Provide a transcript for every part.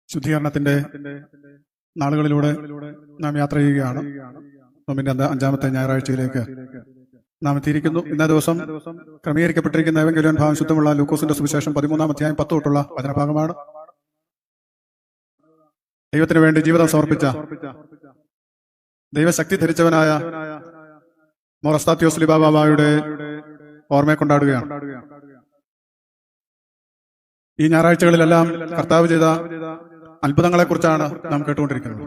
ശുദ്ധീകരണത്തിന്റെ നാളുകളിലൂടെ നാം യാത്ര ചെയ്യുകയാണ്. നോമ്പിന്റെ അഞ്ചാമത്തെ ഞായറാഴ്ചയിലേക്ക് നാം എത്തിയിരിക്കുന്നു. ഇന്നേ ദിവസം ക്രമീകരിക്കപ്പെട്ടിരിക്കുന്ന ഏവെങ്കിലും ഭാഗം ശുദ്ധമുള്ള ലൂക്കോസിന്റെ സുവിശേഷം 13-ാം അധ്യായം 10 തൊട്ടുള്ള വചനഭാഗമാണ്. ദൈവത്തിന് വേണ്ടി ജീവിതം സമർപ്പിച്ച ദൈവശക്തി ധരിച്ചവനായ മോർ അസ്താത്യോസ് ലീബ ബാബായുടെ ഓർമ്മയെ കൊണ്ടാടുകയാണ്. ഈ ഞായറാഴ്ചകളിലെല്ലാം കർത്താവ് ചെയ്ത അത്ഭുതങ്ങളെക്കുറിച്ചാണ് നാം കേട്ടുകൊണ്ടിരിക്കുന്നത്.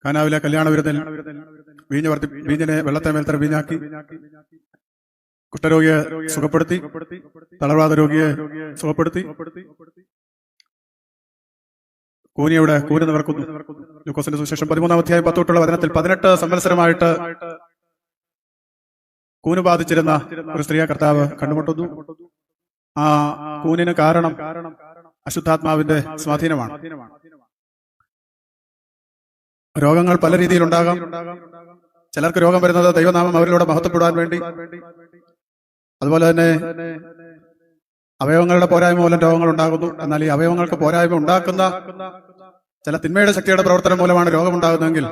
കാനാവിലെ കല്യാണ വിരുന്നിൽ വീഞ്ഞിനെ വെള്ളത്തെ മേൽത്തര വീഞ്ഞാക്കി, കുഷ്ഠരോഗിയെ സുഖപ്പെടുത്തി, തളർവാദ രോഗിയെ സുഖപ്പെടുത്തി, കൂന് നിവർക്കുന്നു. ലൂക്കോസിന്റെ സുവിശേഷം 13-ാം അധ്യായം 10 തൊട്ടുള്ള വചനത്തിൽ 18 സംവത്സരമായിട്ട് കൂന് ബാധിച്ചിരുന്ന ഒരു സ്ത്രീയെ കർത്താവ് കണ്ടുമുട്ടുന്നു. ആ കൂനിന് കാരണം അശുദ്ധാത്മാവിന്റെ സ്വാധീനമാണ്. രോഗങ്ങൾ പല രീതിയിലുണ്ടാകാം. ചിലർക്ക് രോഗം വരുന്നത് ദൈവനാമം അവരിലൂടെ മഹത്വപ്പെടാൻ വേണ്ടി, അതുപോലെ തന്നെ അവയവങ്ങളുടെ പോരായ്മ മൂലം രോഗങ്ങൾ ഉണ്ടാകുന്നു. എന്നാൽ ഈ അവയവങ്ങൾക്ക് പോരായ്മ ഉണ്ടാക്കുന്ന ചില തിന്മയുടെ ശക്തിയുടെ പ്രവർത്തനം മൂലമാണ് രോഗമുണ്ടാകുന്നതെങ്കിൽ,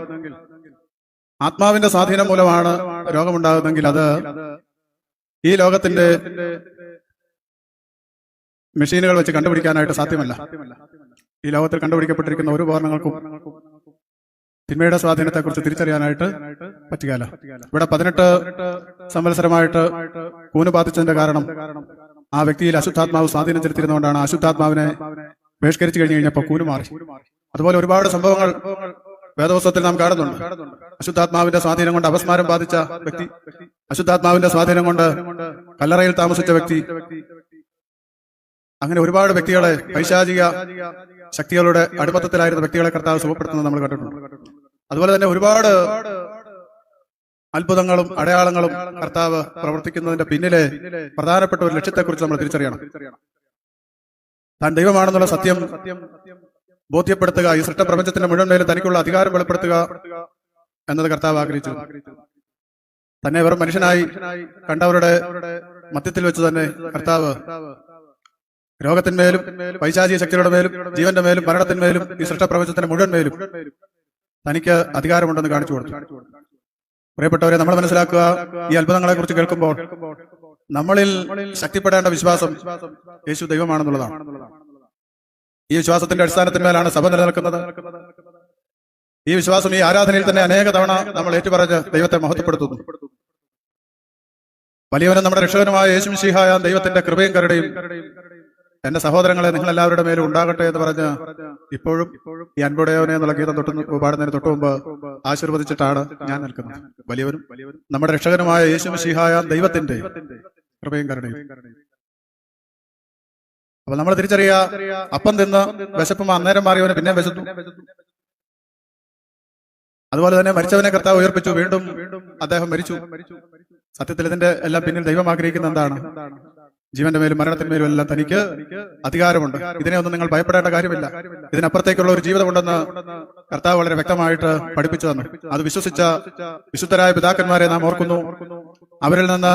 ആത്മാവിന്റെ സ്വാധീനം മൂലമാണ് രോഗമുണ്ടാകുന്നതെങ്കിൽ, അത് ഈ ലോകത്തിന്റെ മെഷീനുകൾ വെച്ച് കണ്ടുപിടിക്കാനായിട്ട് സാധ്യമല്ല. ഈ ലോകത്തിൽ കണ്ടുപിടിക്കപ്പെട്ടിരിക്കുന്ന ഒരു ഉപകരണങ്ങൾക്കും തിന്മയുടെ സ്വാധീനത്തെക്കുറിച്ച് തിരിച്ചറിയാനായിട്ട് പറ്റുകയില്ല. ഇവിടെ 18 സംവത്സരമായിട്ട് കൂന് ബാധിച്ചതിന്റെ കാരണം ആ വ്യക്തിയിൽ അശുദ്ധാത്മാവ് സ്വാധീനം ചെലുത്തിരുന്നതുകൊണ്ടാണ്. അശുദ്ധാത്മാവിനെ ബഹിഷ്കരിച്ചു കഴിഞ്ഞപ്പോൾ കൂന് മാറി. അതുപോലെ ഒരുപാട് സംഭവങ്ങൾ വേദപുസ്തകത്തിൽ നാം കാണുന്നുണ്ട്. അശുദ്ധാത്മാവിന്റെ സ്വാധീനം കൊണ്ട് അപസ്മാരം ബാധിച്ച വ്യക്തി, അശുദ്ധാത്മാവിന്റെ സ്വാധീനം കൊണ്ട് കല്ലറയിൽ താമസിച്ച വ്യക്തി, അങ്ങനെ ഒരുപാട് വ്യക്തികളെ, പൈശാചിക ശക്തികളുടെ അടിമത്തത്തിലായിരുന്ന വ്യക്തികളെ കർത്താവ് സുഖപ്പെടുത്തുന്നത് നമ്മൾ കണ്ടിട്ടുണ്ട്. അതുപോലെ തന്നെ ഒരുപാട് അത്ഭുതങ്ങളും അടയാളങ്ങളും കർത്താവ് പ്രവർത്തിക്കുന്നതിന്റെ പിന്നിലെ പ്രധാനപ്പെട്ട ഒരു ലക്ഷ്യത്തെക്കുറിച്ച് നമ്മൾ തിരിച്ചറിയണം. താൻ ദൈവമാണെന്നുള്ള സത്യം ബോധ്യപ്പെടുത്തുക, ഈ സൃഷ്ടപ്രപഞ്ചത്തിന്റെ മുഴുവൻ മേലും തനിക്കുള്ള അധികാരം വെളിപ്പെടുത്തുക എന്നത് കർത്താവ് ആഗ്രഹിച്ചു. തന്നെ വെറും മനുഷ്യനായി കണ്ടവരുടെ മധ്യത്തിൽ വെച്ച് തന്നെ കർത്താവ് രോഗത്തിന്മേലും, പൈശാചിക ശക്തിയുടെ മേലും, ജീവന്റെ മേലും, മരണത്തിന്മേലും, ഈ സൃഷ്ടപ്രപഞ്ചത്തിന്റെ മുഴുവൻ മേലും തനിക്ക് അധികാരമുണ്ടെന്ന് കാണിച്ചു കൊടുത്തു. പ്രിയപ്പെട്ടവരെ, നമ്മൾ മനസ്സിലാക്കുക, ഈ അത്ഭുതങ്ങളെ കുറിച്ച് കേൾക്കുമ്പോൾ നമ്മളിൽ ശക്തിപ്പെടേണ്ട വിശ്വാസം യേശു ദൈവമാണെന്നുള്ളതാണ്. ഈ വിശ്വാസത്തിന്റെ അടിസ്ഥാനത്തിന്മേലാണ് സഭ നിലനിൽക്കുന്നത്. ഈ വിശ്വാസം ഈ ആരാധനയിൽ തന്നെ അനേക തവണ നമ്മൾ ഏറ്റുപറഞ്ഞ് ദൈവത്തെ മഹത്വപ്പെടുത്തുന്നു. വലിയവനും നമ്മുടെ രക്ഷകനുമായ യേശു മിശിഹായ ദൈവത്തിന്റെ കൃപയും കരുണയും എന്റെ സഹോദരങ്ങളെ നിങ്ങൾ എല്ലാവരുടെ മേലും ഉണ്ടാകട്ടെ എന്ന് പറഞ്ഞ് ഇപ്പോഴും ഈ അൻപുടയവനെ എന്നുള്ള ഗീതം പാടുന്നതിന് തൊട്ടു മുമ്പ് ആശീർവദിച്ചിട്ടാണ് ഞാൻ നിൽക്കുന്നത്. വലിയവനും നമ്മുടെ രക്ഷകനുമായ യേശു മിശിഹായ ദൈവത്തിന്റെ കൃപയും കരുണയും. അപ്പൊ നമ്മൾ തിരിച്ചറിയുക, അപ്പം തിന്ന് വിശപ്പും അന്നേരം മാറിയവന് പിന്നെ വിശന്നു. അതുപോലെ തന്നെ മരിച്ചവനെ കർത്താവ് ഉയർപ്പിച്ചു, വീണ്ടും അദ്ദേഹം മരിച്ചു. സത്യത്തിൽ ഇതിന്റെ എല്ലാം പിന്നിൽ ദൈവം ആഗ്രഹിക്കുന്ന എന്താണ്? ജീവന്റെ മേലും മരണത്തിന്മേലും എല്ലാം തനിക്ക് അധികാരമുണ്ട്. ഇതിനെ ഒന്നും നിങ്ങൾ ഭയപ്പെടേണ്ട കാര്യമില്ല. ഇതിനപ്പുറത്തേക്കുള്ള ഒരു ജീവിതമുണ്ടെന്ന് കർത്താവ് വളരെ വ്യക്തമായിട്ട് പഠിപ്പിച്ചു തന്നു. അത് വിശ്വസിച്ച വിശുദ്ധരായ പിതാക്കന്മാരെ നാം ഓർക്കുന്നു. അവരിൽ നിന്ന്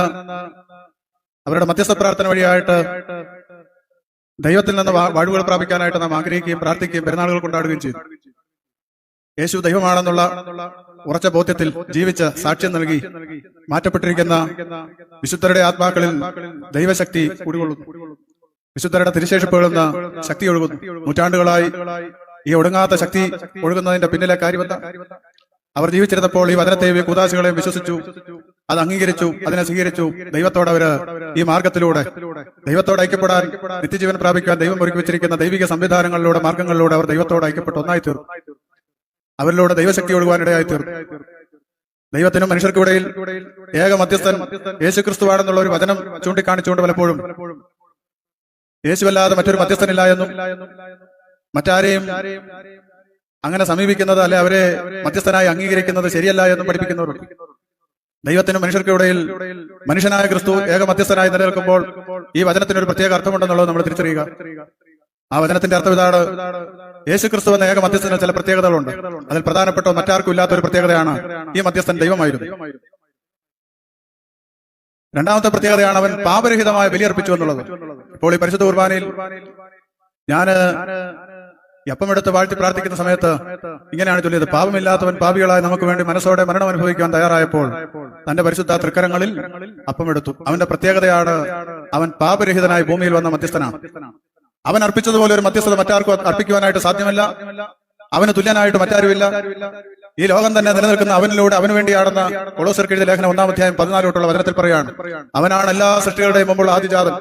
അവരുടെ മധ്യസ്ഥ പ്രാർത്ഥന വഴിയായിട്ട് ദൈവത്തിൽ നിന്ന് വാഴുകൾ പ്രാപിക്കാനായിട്ട് നാം ആഗ്രഹിക്കുകയും പ്രാർത്ഥിക്കുകയും പെരുന്നാളുകൾ കൊണ്ടാടുകയും ചെയ്തു. യേശു ദൈവമാണെന്നുള്ള ഉറച്ച ബോധ്യത്തിൽ ജീവിച്ച് സാക്ഷ്യം നൽകി മാറ്റപ്പെട്ടിരിക്കുന്ന വിശുദ്ധരുടെ ആത്മാക്കളിൽ ദൈവശക്തി കുടികൊള്ളുന്നു. വിശുദ്ധരുടെ തിരുശേഷിപ്പുകളിൽ നിന്ന് ശക്തി ഒഴുകുന്നു. നൂറ്റാണ്ടുകളായി ഈ ഒടുങ്ങാത്ത ശക്തി ഒഴുകുന്നതിന്റെ പിന്നിലെ കാര്യമെന്താ? അവർ ജീവിച്ചിരുന്നപ്പോൾ ഈ വചനത്തെയും കൂദാശകളെയും വിശ്വസിച്ചു, അത് അംഗീകരിച്ചു, അതിനെ സ്വീകരിച്ചു. ദൈവത്തോട് അവര് ഈ മാർഗത്തിലൂടെ ദൈവത്തോട് ഐക്യപ്പെടാൻ, നിത്യജീവൻ പ്രാപിക്കാൻ ദൈവം ഒരുക്കി വെച്ചിരിക്കുന്ന ദൈവിക സംവിധാനങ്ങളിലൂടെ, മാർഗങ്ങളിലൂടെ അവർ ദൈവത്തോട് ഐക്യപ്പെട്ട് ഒന്നായി തീർന്നു. അവരിലൂടെ ദൈവശക്തി ഒഴുകുവാനിടയായി തീർന്നു. ദൈവത്തിനും മനുഷ്യർക്കിടയിൽ ഏക മധ്യസ്ഥൻ യേശുക്രിസ്തുവാണെന്നുള്ള ഒരു വചനം ചൂണ്ടിക്കാണിച്ചുകൊണ്ട് പലപ്പോഴും യേശുവല്ലാതെ മറ്റൊരു മധ്യസ്ഥനില്ല എന്നും, മറ്റാരെയും അങ്ങനെ സമീപിക്കുന്നത്, അല്ലെ അവരെ മധ്യസ്ഥനായി അംഗീകരിക്കുന്നത് ശരിയല്ല എന്നും പഠിപ്പിക്കുന്നവരുണ്ട്. ദൈവത്തിനും മനുഷ്യർക്കിടയിൽ മനുഷ്യനായ ക്രിസ്തു ഏക മധ്യസ്ഥനായി നിലനിൽക്കുമ്പോൾ ഈ വചനത്തിനൊരു പ്രത്യേക അർത്ഥമുണ്ടെന്നുള്ളത് നമ്മൾ തിരിച്ചറിയുക. ആ വചനത്തിന്റെ അർത്ഥം ഇതാണ്: യേശുക്രിസ്തു എന്ന ഏക മധ്യസ്ഥന് ചില പ്രത്യേകതകളുണ്ട്. അതിൽ പ്രധാനപ്പെട്ട മറ്റാർക്കും ഇല്ലാത്ത ഒരു പ്രത്യേകതയാണ് ഈ മധ്യസ്ഥൻ ദൈവമായിരുന്നു. രണ്ടാമത്തെ പ്രത്യേകതയാണ് അവൻ പാപരഹിതമായ ബലിയർപ്പിച്ചു എന്നുള്ളത്. ഇപ്പോൾ ഈ പരിശുദ്ധ കുർബാനയിൽ ഞാന് എപ്പമെടുത്ത് വാഴ്ത്തി പ്രാർത്ഥിക്കുന്ന സമയത്ത് ഇങ്ങനെയാണ് ചൊല്ലിയത്: പാപമില്ലാത്തവൻ പാപികളായി നമുക്ക് വേണ്ടി മനസ്സോടെ മരണം അനുഭവിക്കാൻ തയ്യാറായപ്പോൾ തന്റെ പരിശുദ്ധ തൃക്കരങ്ങളിൽ അപ്പമെടുത്തു. അവന്റെ പ്രത്യേകതയാണ് അവൻ പാപരഹിതനായി ഭൂമിയിൽ വന്ന മധ്യസ്ഥനാണ്. അവൻ അർപ്പിച്ചതുപോലെ ഒരു മധ്യസ്ഥത മറ്റാർക്കും അർപ്പിക്കുവാനായിട്ട് സാധ്യമല്ല. അവന് തുല്യനായിട്ട് മറ്റാരുമില്ല. ഈ ലോകം തന്നെ നിലനിൽക്കുന്ന അവനിലൂടെ അവന് വേണ്ടിയാണെന്ന് കൊളോസ്യർക്ക് എഴുതിയ ലേഖനം 1-ാം അധ്യായം 14 വചനത്തിൽ പറയാണ്. അവനാണ് എല്ലാ സൃഷ്ടികളുടെയും മുമ്പുള്ള ആദിജാതൻ.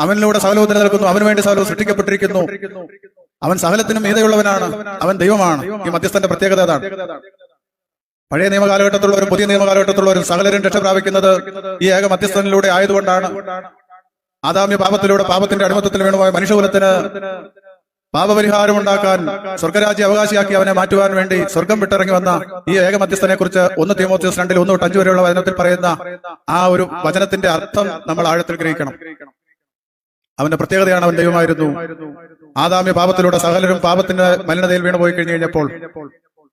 അവനിലൂടെ സകലവും നിലനിൽക്കുന്നു. അവന് വേണ്ടി സകലവും സൃഷ്ടിക്കപ്പെട്ടിരിക്കുന്നു. അവൻ സകലത്തിനും മീതെയുള്ളവനാണ്. അവൻ ദൈവമാണ്. ഈ മധ്യസ്ഥന്റെ പ്രത്യേകത അതാണ്. പഴയ നിയമകാലഘട്ടത്തിലുള്ളവരും പുതിയ നിയമകാലഘട്ടത്തിലുള്ളവരും സകലരും രക്ഷ പ്രാപിക്കുന്നത് ഈ ഏക മധ്യസ്ഥനിലൂടെ ആയതുകൊണ്ടാണ്. ആദാമ്യ പാപത്തിലൂടെ പാപത്തിന്റെ അടിമത്തത്തിൽ വീണുപോയ മനുഷ്യകുലത്തിന് പാപപരിഹാരം ഉണ്ടാക്കാൻ, സ്വർഗരാജ്യ അവകാശിയാക്കി അവനെ മാറ്റുവാൻ വേണ്ടി സ്വർഗം വിട്ടിറങ്ങി വന്ന ഈ ഏക മധ്യസ്ഥനെ കുറിച്ച് 1 തീമോഥെയോസ് 2:1-5 വരെയുള്ള വചനത്തിൽ പറയുന്ന ആ ഒരു വചനത്തിന്റെ അർത്ഥം നമ്മൾ ആഴത്തിൽ ഗ്രഹിക്കണം. അവന്റെ പ്രത്യേകതയാണ് അവൻ ദൈവമായിരുന്നു. ആദാമ്യ പാപത്തിലൂടെ സകലരും പാപത്തിന്റെ മലിനതയിൽ വീണുപോയി കഴിഞ്ഞപ്പോൾ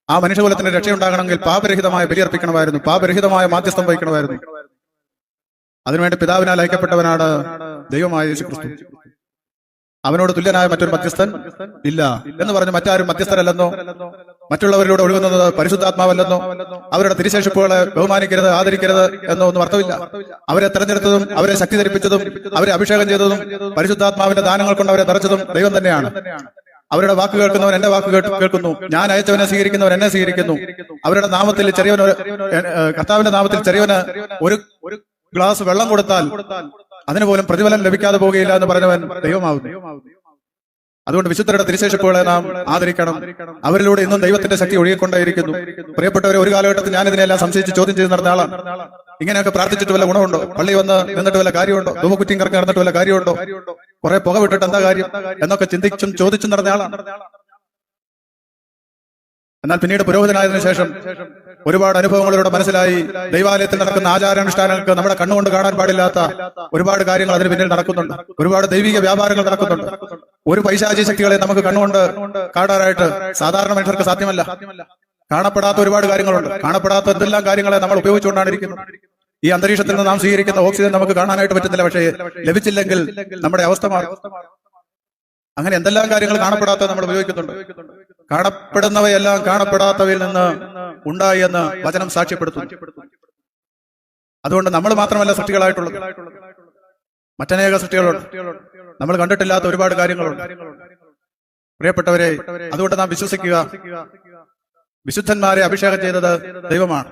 ആ മനുഷ്യകുലത്തിന് രക്ഷയുണ്ടാകണമെങ്കിൽ പാപരഹിതമായ ബലിയർപ്പിക്കണമായിരുന്നു, പാപരഹിതമായ മാധ്യസ്ഥം വഹിക്കണമായിരുന്നു. അതിനുവേണ്ടി പിതാവിനാൽ അയക്കപ്പെട്ടവനാണ് ദൈവമായ യേശുക്രിസ്തു. അവനോട് തുല്യനായ മറ്റൊരു മധ്യസ്ഥൻ ഇല്ല എന്ന് പറഞ്ഞ് മറ്റാരും മധ്യസ്ഥരല്ലെന്നോ, മറ്റുള്ളവരിലൂടെ ഒഴുകുന്നത് പരിശുദ്ധാത്മാവല്ലെന്നോ, അവരുടെ തിരുശേഷിപ്പുകളെ ബഹുമാനിക്കരുത്, ആദരിക്കരുത് എന്നോ ഒന്നും അർത്ഥമില്ല. അവരെ തെരഞ്ഞെടുത്തതും അവരെ ശക്തി ധരിപ്പിച്ചതും അവരെ അഭിഷേകം ചെയ്തതും പരിശുദ്ധാത്മാവിന്റെ ദാനങ്ങൾ കൊണ്ട് അവരെ നിറച്ചതും ദൈവം തന്നെയാണ്. അവരുടെ വാക്ക് കേൾക്കുന്നവൻ എന്റെ വാക്ക് കേൾക്കുന്നു, ഞാൻ അയച്ചവനെ സ്വീകരിക്കുന്നവൻ എന്നെ സ്വീകരിക്കുന്നു. അവരുടെ നാമത്തിൽ ചെറിയവന്, കർത്താവിന്റെ നാമത്തിൽ ചെറിയവന് ഒരു ഗ്ലാസ് വെള്ളം കൊടുത്താൽ അതിന് പോലും പ്രതിഫലം ലഭിക്കാതെ പോകുകയില്ല എന്ന് പറഞ്ഞവൻ ദൈവമാവുന്നു. അതുകൊണ്ട് വിശുദ്ധരുടെ തിരുശേഷിപ്പുകളെ നാം ആദരിക്കണം. അവരിലൂടെ ഇന്നും ദൈവത്തിന്റെ ശക്തി ഒഴുകിക്കൊണ്ടേയിരിക്കുന്നു. പ്രിയപ്പെട്ടവരെ, ഒരു കാലഘട്ടത്തിൽ ഞാൻ ഇതിനെല്ലാം സംശയിച്ച് ചോദ്യം ചെയ്ത് നടന്ന ആളാണ്. ഇങ്ങനെയൊക്കെ പ്രാർത്ഥിച്ചിട്ട് വല്ല ഗുണമുണ്ടോ? പള്ളി വന്ന് നിന്നിട്ട് വല്ല കാര്യമുണ്ടോ? ധൂമക്കുറ്റിയും കറങ്ങി നടന്നിട്ട് വല്ല കാര്യമുണ്ടോ? കുറെ പുക വിട്ടിട്ട് എന്താ കാര്യം എന്നൊക്കെ ചിന്തിച്ചും ചോദിച്ചും നടന്ന ആളാണ്. എന്നാൽ പിന്നീട് പുരോഹിതനായതിനു ശേഷം ഒരുപാട് അനുഭവങ്ങളിലൂടെ മനസ്സിലായി, ദൈവാലയത്തിൽ നടക്കുന്ന ആചാരാനുഷ്ഠാനങ്ങൾക്ക് നമ്മുടെ കണ്ണുകൊണ്ട് കാണാൻ പാടില്ലാത്ത ഒരുപാട് കാര്യങ്ങൾ അതിന് പിന്നിൽ നടക്കുന്നുണ്ട്. ഒരുപാട് ദൈവിക വ്യാപാരങ്ങൾ നടക്കുന്നുണ്ട്. ഒരു പൈശാചി ശക്തികളെ നമുക്ക് കണ്ണുകൊണ്ട് കാണാനായിട്ട് സാധാരണ മനുഷ്യർക്ക് സാധ്യമല്ല. കാണപ്പെടാത്ത ഒരുപാട് കാര്യങ്ങളുണ്ട്. കാണപ്പെടാത്ത എന്തെല്ലാം കാര്യങ്ങളെ നമ്മൾ ഉപയോഗിച്ചുകൊണ്ടാണ് ഇരിക്കുന്നത്. ഈ അന്തരീക്ഷത്തിൽ നിന്ന് നാം സ്വീകരിക്കുന്ന ഓക്സിജൻ നമുക്ക് കാണാനായിട്ട് പറ്റുന്നില്ല. പക്ഷേ ലഭിച്ചില്ലെങ്കിൽ നമ്മുടെ അവസ്ഥ മാറും. അങ്ങനെ എന്തെല്ലാം കാര്യങ്ങൾ കാണപ്പെടാത്ത നമ്മൾ ഉപയോഗിക്കുന്നുണ്ട്. കാണപ്പെടുന്നവയെല്ലാം കാണപ്പെടാത്തവയിൽ നിന്ന് ഉണ്ടായി എന്ന് വചനം സാക്ഷ്യപ്പെടുത്തുന്നു. അതുകൊണ്ട് നമ്മൾ മാത്രമല്ല സൃഷ്ടികളായിട്ടുള്ളത്, മറ്റനേക സൃഷ്ടികളുണ്ട്. നമ്മൾ കണ്ടിട്ടില്ലാത്ത ഒരുപാട് കാര്യങ്ങളുണ്ട്. പ്രിയപ്പെട്ടവരെ, അതുകൊണ്ട് നാം വിശ്വസിക്കുക, വിശുദ്ധന്മാരെ അഭിഷേകം ചെയ്തത് ദൈവമാണ്.